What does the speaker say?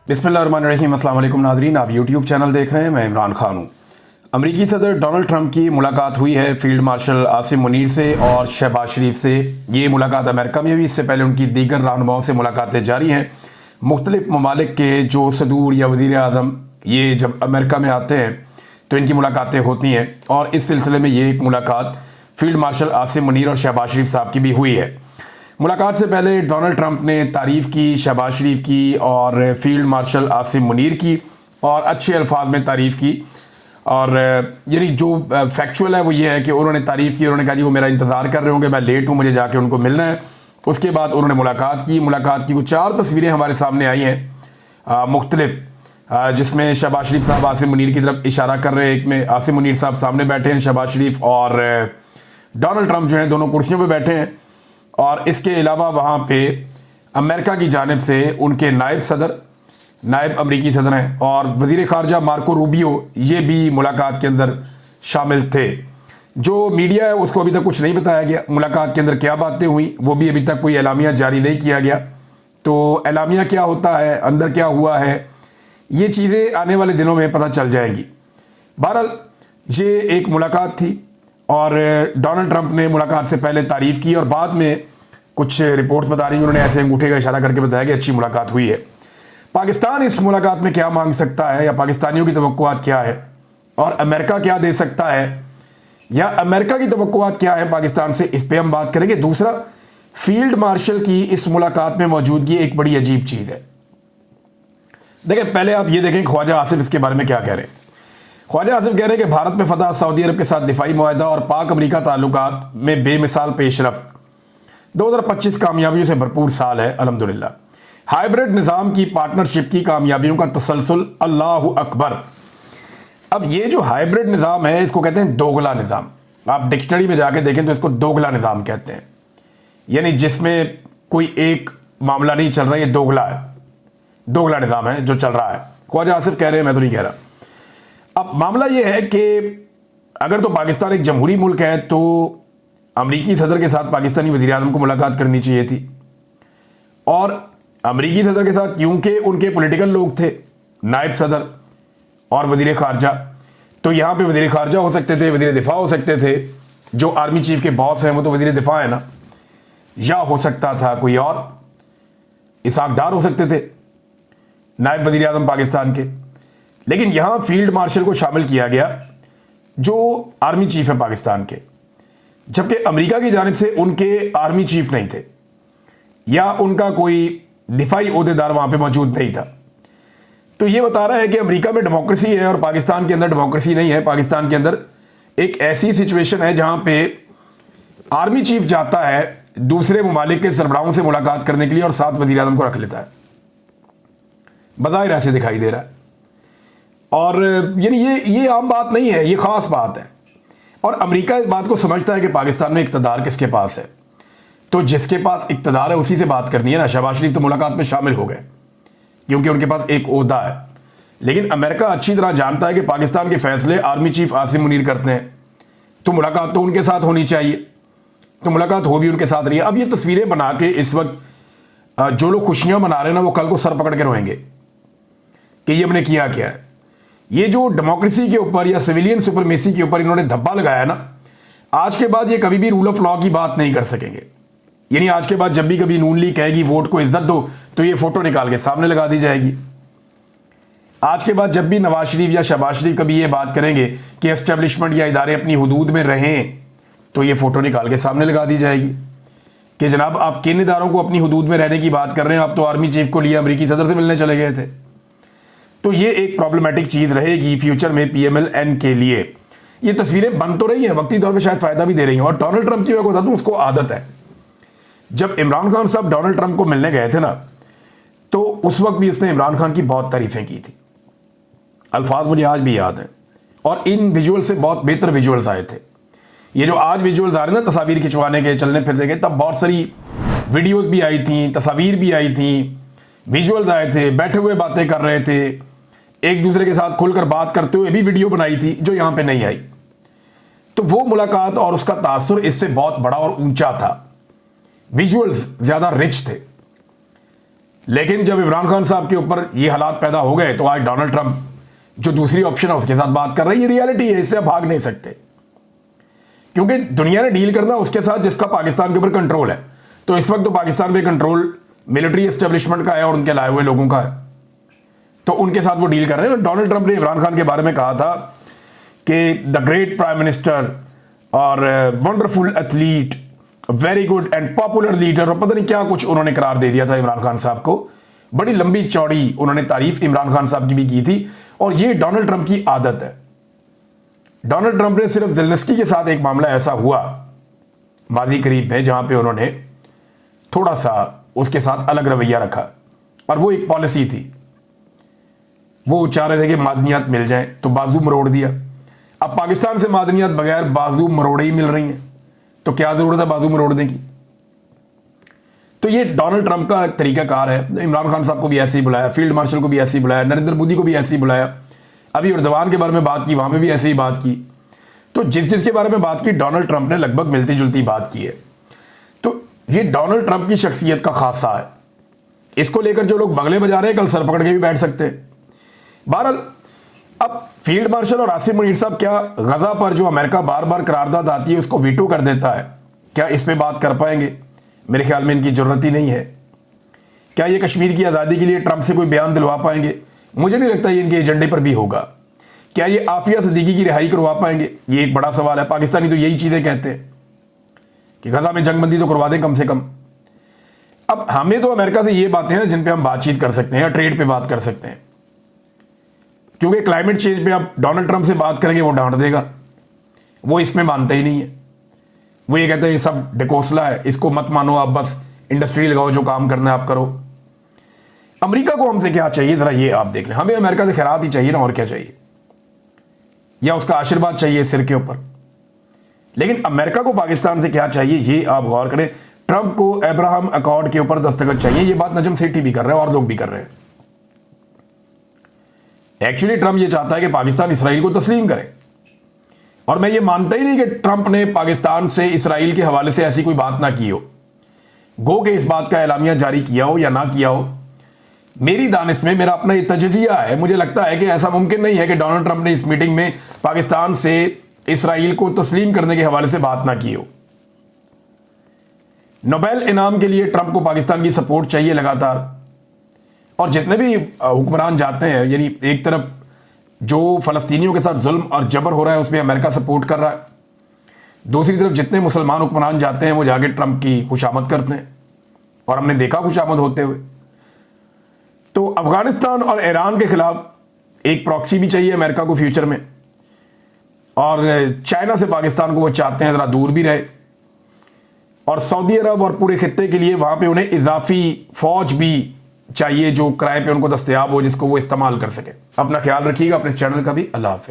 बिस्मिल्लाहिर्रहमानिर्रहीम। अस्सलाम वालेकुम नाज़रीन, आप यूट्यूब चैनल देख रहे हैं। मैं इमरान खान हूँ। अमरीकी सदर डोनाल्ड ट्रंप की मुलाकात हुई है फील्ड मार्शल आसिम मुनीर से और शहबाज शरीफ से। ये मुलाकात अमेरिका में हुई, इससे पहले उनकी दीगर रहनुमाओं से मुलाकातें जारी हैं। मुख्तलिफ ममालिक के जो सदूर या वज़ीर आज़म ये जब अमेरिका में आते हैं तो इनकी मुलाकातें होती हैं, और इस सिलसिले में ये एक मुलाकात फील्ड मार्शल आसिम मुनीर और शहबाज शरीफ साहब की भी हुई है। मुलाकात से पहले डोनाल्ड ट्रंप ने तारीफ़ की शहबाज शरीफ की और फील्ड मार्शल आसिम मुनीर की, और अच्छे अल्फाज में तारीफ़ की। और यानी जो फैक्चुअल है वो ये है कि उन्होंने तारीफ़ की, उन्होंने कहा जी वो मेरा इंतज़ार कर रहे होंगे, मैं लेट हूँ, मुझे जाके उनको मिलना है। उसके बाद उन्होंने मुलाकात की कुछ 4 तस्वीरें हमारे सामने आई हैं मुख्तलिफ, जिसमें शहबाज शरीफ साहब आसिम मुनीर की तरफ इशारा कर रहे हैं। एक में आसिम मुनीर साहब सामने बैठे हैं, शहबाज शरीफ और डोनाल्ड ट्रंप जो हैं दोनों कुर्सियों पर बैठे हैं। और इसके अलावा वहाँ पे अमेरिका की जानिब से उनके नायब अमरीकी सदर हैं और वज़ीर ख़ारजा मार्को रूबियो, ये भी मुलाकात के अंदर शामिल थे। जो मीडिया है उसको अभी तक कुछ नहीं बताया गया, मुलाकात के अंदर क्या बातें हुई वो भी अभी तक कोई एलामिया जारी नहीं किया गया। तो एलामिया क्या होता है, अंदर क्या हुआ है, ये चीज़ें आने वाले दिनों में पता चल जाएंगी। बहरहाल ये एक मुलाकात थी और डोनाल्ड ट्रंप ने मुलाकात से पहले तारीफ़ की और बाद में कुछ रिपोर्ट्स बता रही हैं, उन्होंने ऐसे अंगूठे का इशारा करके बताया कि अच्छी मुलाकात हुई है। पाकिस्तान इस मुलाकात में क्या मांग सकता है, या पाकिस्तानियों की तवक्कुआत क्या है, और अमेरिका क्या दे सकता है, या अमेरिका की तवक्कुआत क्या है पाकिस्तान से, इस पर हम बात करेंगे। दूसरा, फील्ड मार्शल की इस मुलाकात में मौजूदगी एक बड़ी अजीब चीज़ है। देखिए, पहले आप ये देखें ख्वाजा आसिफ इसके बारे में क्या कह रहे हैं। ख्वाजा आसिफ कह रहे हैं कि भारत में फतह, सऊदी अरब के साथ दिफाई मुआहदा और पाक अमरीका ताल्लुकात में बेमिसाल पेशरफ्त। 2025 कामयाबियों से भरपूर साल है अल्हम्दुलिल्लाह। हाइब्रिड निज़ाम की पार्टनरशिप की कामयाबियों का तसलसल, अल्लाहु अकबर। अब ये जो हाइब्रिड निज़ाम है इसको कहते हैं दोगला निज़ाम। आप डिक्शनरी में जाके देखें तो इसको दोगला निज़ाम कहते हैं, यानी जिसमें कोई एक मामला नहीं चल रहा, ये दोगला है, दोगला निज़ाम है जो चल रहा है। ख्वाजा आसिफ कह रहे हैं, मैं तो नहीं कह रहा। अब मामला यह है कि अगर तो पाकिस्तान एक जमहूरी मुल्क है तो अमरीकी सदर के साथ पाकिस्तानी वज़ीर आज़म को मुलाकात करनी चाहिए थी, और अमरीकी सदर के साथ क्योंकि उनके पॉलिटिकल लोग थे, नायब सदर और वज़ीर ख़ारजा, तो यहाँ पे वज़ीर ख़ारजा हो सकते थे, वज़ीर दिफा हो सकते थे, जो आर्मी चीफ के बॉस हैं वो तो वज़ीर दिफा है ना, या हो सकता था कोई और, इसाक डार हो सकते थे नायब वज़ीर आज़म पाकिस्तान के। लेकिन यहाँ फील्ड मार्शल को शामिल किया गया जो आर्मी चीफ है पाकिस्तान के, जबकि अमेरिका की जानिब से उनके आर्मी चीफ नहीं थे या उनका कोई दिफाई ओहदेदार वहाँ पे मौजूद नहीं था। तो ये बता रहा है कि अमेरिका में डेमोक्रेसी है और पाकिस्तान के अंदर डेमोक्रेसी नहीं है। पाकिस्तान के अंदर एक ऐसी सिचुएशन है जहाँ पे आर्मी चीफ जाता है दूसरे ममालिक के सरबराहों से मुलाकात करने के लिए और साथ वज़ीर आज़म को रख लेता है, बज़ाहिर ऐसे दिखाई दे रहा है। और यानी ये आम बात नहीं है, ये ख़ास बात है। और अमेरिका इस बात को समझता है कि पाकिस्तान में इक़्तिदार किसके पास है, तो जिसके पास इक़्तिदार है उसी से बात करनी है ना। शहबाज शरीफ तो मुलाकात में शामिल हो गए क्योंकि उनके पास एक ओहदा है, लेकिन अमेरिका अच्छी तरह जानता है कि पाकिस्तान के फैसले आर्मी चीफ आसिम मुनीर करते हैं, तो मुलाकात तो उनके साथ होनी चाहिए, तो मुलाकात हो भी उनके साथ रही है। अब ये तस्वीरें बना के इस वक्त जो लोग खुशियाँ मना रहे हैं ना, वो कल को सर पकड़ के रोएंगे कि ये हमने किया क्या है। ये जो डेमोक्रेसी के ऊपर या सिविलियन सुपरमेसी के ऊपर इन्होंने धब्बा लगाया ना, आज के बाद ये कभी भी रूल ऑफ लॉ की बात नहीं कर सकेंगे। यानी आज के बाद जब भी कभी नून लीग कहेगी वोट को इज्जत दो, तो ये फोटो निकाल के सामने लगा दी जाएगी। आज के बाद जब भी नवाज शरीफ या शहबाज शरीफ कभी ये बात करेंगे कि एस्टेब्लिशमेंट या इदारे अपनी हुदूद में रहें, तो ये फोटो निकाल के सामने लगा दी जाएगी कि जनाब आप किन इदारों को अपनी हुदूद में रहने की बात कर रहे हैं, आप तो आर्मी चीफ को लिए अमरीकी सदर से मिलने चले गए थे। तो ये एक प्रॉब्लमेटिक चीज़ रहेगी फ्यूचर में PMLN के लिए। ये तस्वीरें बन तो रही हैं, वक्ती तौर पे शायद फ़ायदा भी दे रही हैं। और डोनाल्ड ट्रंप की मैं बता दूँ, उसको आदत है, जब इमरान खान साहब डोनाल्ड ट्रंप को मिलने गए थे ना, तो उस वक्त भी इसने इमरान खान की बहुत तारीफ़ें की थी। अल्फाज मुझे आज भी याद हैं, और इन विजुअल से बहुत बेहतर विजुअल्स आए थे। ये जो आज विजुअल्स आ रहे हैं ना तस्वीर खिंचवाने के, चलने फिरने के, तब बहुत सारी वीडियोज़ भी आई थी, तस्वीर भी आई थी, विजुअल्स आए थे, बैठे हुए बातें कर रहे थे, एक दूसरे के साथ खुलकर बात करते हुए भी वीडियो बनाई थी, जो यहाँ पे नहीं आई। तो वो मुलाकात और उसका तासुर इससे बहुत बड़ा और ऊंचा था, विजुअल्स ज़्यादा रिच थे। लेकिन जब इमरान खान साहब के ऊपर ये हालात पैदा हो गए तो आज डोनाल्ड ट्रंप जो दूसरी ऑप्शन है उसके साथ बात कर रहे हैं। ये रियलिटी है, इससे आप भाग नहीं सकते, क्योंकि दुनिया ने डील करना उसके साथ जिसका पाकिस्तान के ऊपर कंट्रोल है। तो इस वक्त तो पाकिस्तान पे कंट्रोल मिलिट्री एस्टेब्लिशमेंट का है और उनके लाए हुए लोगों का है, तो उनके साथ वो डील कर रहे हैं। डोनाल्ड ट्रंप ने इमरान खान के बारे में कहा था कि द ग्रेट प्राइम मिनिस्टर और wonderful athlete, very good and popular leader, और पता नहीं क्या कुछ उन्होंने करार दे दिया था इमरान खान साहब को। बड़ी लंबी चौड़ी उन्होंने तारीफ इमरान खान साहब की भी की थी, और ये डोनाल्ड ट्रंप की आदत है। डोनाल्ड ट्रंप ने सिर्फ ज़ेलेंस्की के साथ एक मामला ऐसा हुआ माजी करीब में जहां पे उन्होंने थोड़ा सा उसके साथ अलग रवैया रखा, और वो एक पॉलिसी थी। वो चाह रहे थे कि मादनियात मिल जाए तो बाजू मरोड़ दिया। अब पाकिस्तान से मादनियात बगैर बाजू मरोड़े ही मिल रही हैं, तो क्या जरूरत है बाजू मरोड़ने की। तो ये डोनाल्ड ट्रंप का तरीकाकार है। इमरान खान साहब को भी ऐसे ही बुलाया, फील्ड मार्शल को भी ऐसे ही बुलाया, नरेंद्र मोदी को भी ऐसे ही बुलाया, अभी उर्दवान के बारे में बात की, वहां पे भी ऐसे ही बात की। तो जिस जिसके बारे में बात की डोनाल्ड ट्रंप ने लगभग मिलती जुलती बात की है। तो ये डोनाल्ड ट्रंप की शख्सियत का खासा है। इसको लेकर जो लोग बगले बजा रहे हैं कल सर पकड़ के भी बैठ सकते हैं। बहरहाल अब फील्ड मार्शल और आसिम मुनीर साहब क्या गजा पर जो अमेरिका बार बार करारदाद आती है उसको वीटो कर देता है, क्या इस पे बात कर पाएंगे? मेरे ख्याल में इनकी जरूरत ही नहीं है। क्या ये कश्मीर की आज़ादी के लिए ट्रंप से कोई बयान दिलवा पाएंगे? मुझे नहीं लगता ये इनके एजेंडे पर भी होगा। क्या ये आफिया सिद्दीकी की रिहाई करवा पाएंगे? ये एक बड़ा सवाल है। पाकिस्तानी तो यही चीजें कहते हैं कि गजा में जंगबंदी तो करवा दें कम से कम। अब हमें तो अमेरिका से ये बातें हैं जिन पे हम बातचीत कर सकते हैं या ट्रेड पे बात कर सकते हैं, क्योंकि क्लाइमेट चेंज पे आप डोनाल्ड ट्रंप से बात करेंगे वो डांट देगा। वो इसमें मानता ही नहीं है। वो ये कहते हैं ये सब डिकोसला है, इसको मत मानो, आप बस इंडस्ट्री लगाओ, जो काम करना है आप करो। अमेरिका को हमसे क्या चाहिए जरा ये आप देख लें। हमें अमेरिका से खैरात ही चाहिए ना, और क्या चाहिए, या उसका आशीर्वाद चाहिए सिर के ऊपर। लेकिन अमेरिका को पाकिस्तान से क्या चाहिए ये आप गौर करें। ट्रंप को अब्राहम अकॉर्ड के ऊपर दस्तखत चाहिए। ये बात नजम सेठी भी कर रहे हैं और लोग भी कर रहे हैं। एक्चुअली ट्रंप ये चाहता है कि पाकिस्तान इसराइल को तस्लीम करे, और मैं ये मानता ही नहीं कि ट्रंप ने पाकिस्तान से इसराइल के हवाले से ऐसी कोई बात ना की हो। गो के इस बात का एलामिया जारी किया हो या ना किया हो, मेरी दानिश में मेरा अपना ये तजजिया है। मुझे लगता है कि ऐसा मुमकिन नहीं है कि डोनाल्ड ट्रंप ने इस मीटिंग में पाकिस्तान से इसराइल को तस्लीम करने के हवाले से बात ना की हो। नोबेल इनाम के लिए ट्रंप को पाकिस्तान की सपोर्ट चाहिए लगातार, और जितने भी हुक्मरान जाते हैं, यानी एक तरफ जो फलस्तीनियों के साथ जुल्म और जबर हो रहा है उसमें अमेरिका सपोर्ट कर रहा है, दूसरी तरफ जितने मुसलमान हुक्मरान जाते हैं वो जाके ट्रंप की खुशामद करते हैं, और हमने देखा खुशामद होते हुए। तो अफगानिस्तान और ईरान के खिलाफ एक प्रॉक्सी भी चाहिए अमेरिका को फ्यूचर में, और चाइना से पाकिस्तान को वो चाहते हैं ज़रा दूर भी रहे, और सऊदी अरब और पूरे खित्ते के लिए वहाँ पे उन्हें इजाफी फौज भी चाहिए जो किराए पे उनको दस्तयाब हो, जिसको वो इस्तेमाल कर सके। अपना ख्याल रखिएगा, अपने चैनल का भी। अल्लाह हाफ़िज़।